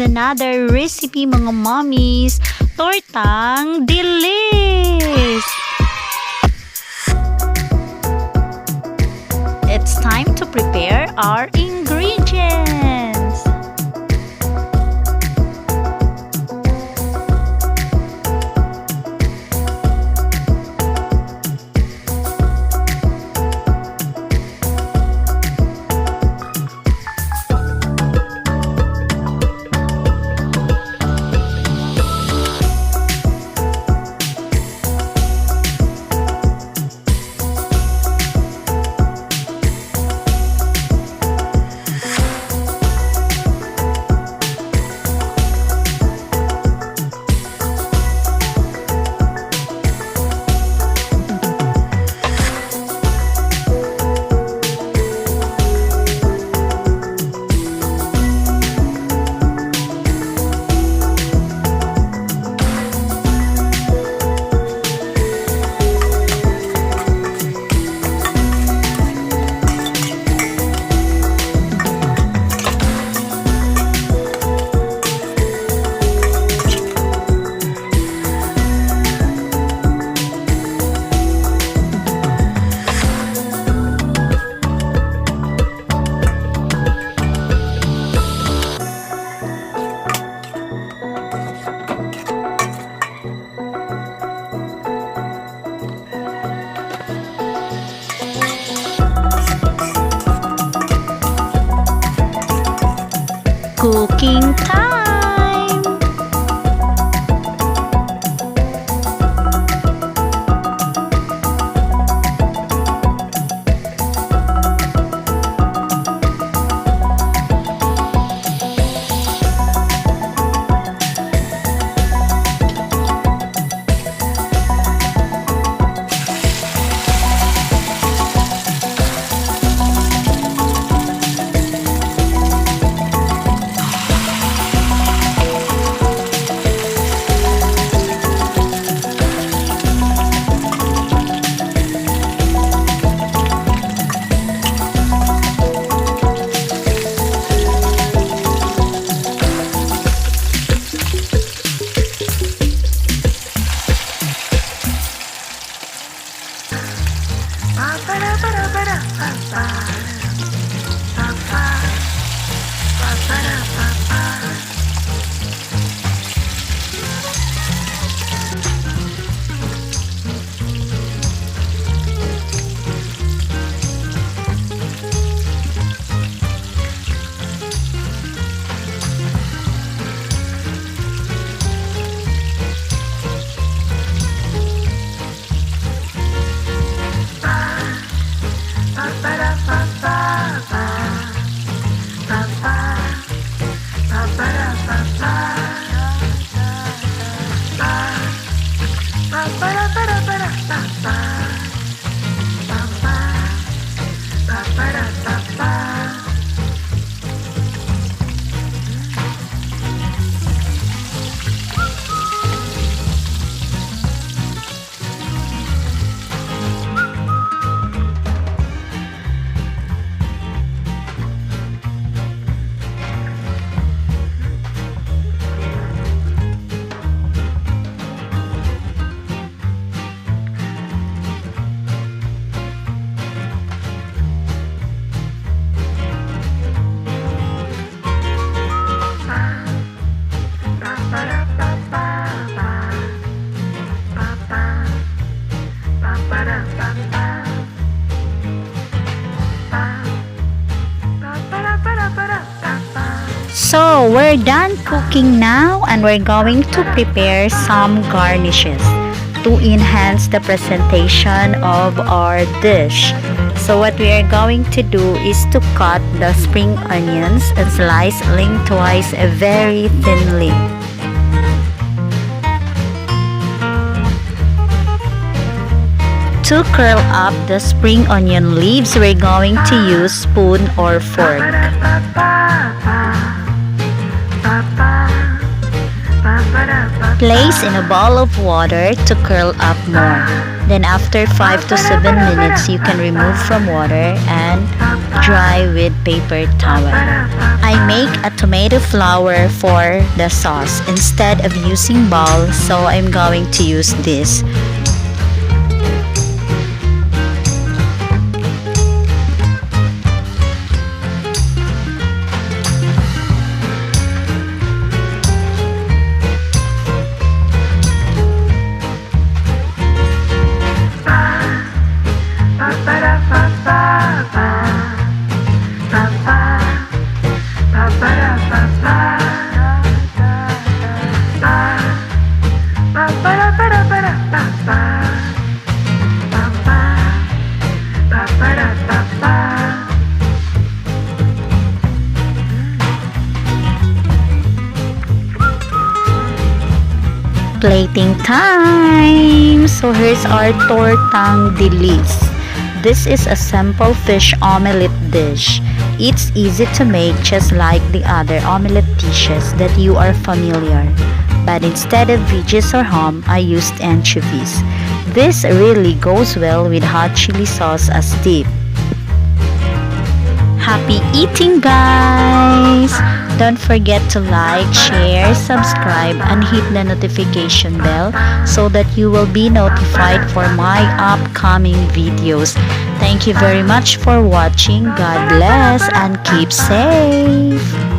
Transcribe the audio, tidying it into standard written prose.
another recipe mga mommies, Tortang Dilis! It's time to prepare our ingredients. Cooking time! So, we're done cooking now and we're going to prepare some garnishes to enhance the presentation of our dish. So, what we are going to do is to cut the spring onions and slice lengthwise very thinly. To curl up the spring onion leaves, we're going to use spoon or fork. Place in a bowl of water to curl up more. Then after 5 to 7 minutes, you can remove from water and dry with paper towel. I make a tomato flour for the sauce instead of using bowl, so I'm going to use this. Plating time! So here's our Tortang Dilis. This is a simple fish omelet dish. It's easy to make just like the other omelet dishes that you are familiar. But instead of veggies or ham, I used anchovies. This really goes well with hot chili sauce as dip. Happy eating, guys! Don't forget to like, share, subscribe, and hit the notification bell so that you will be notified for my upcoming videos. Thank you very much for watching. God bless and keep safe!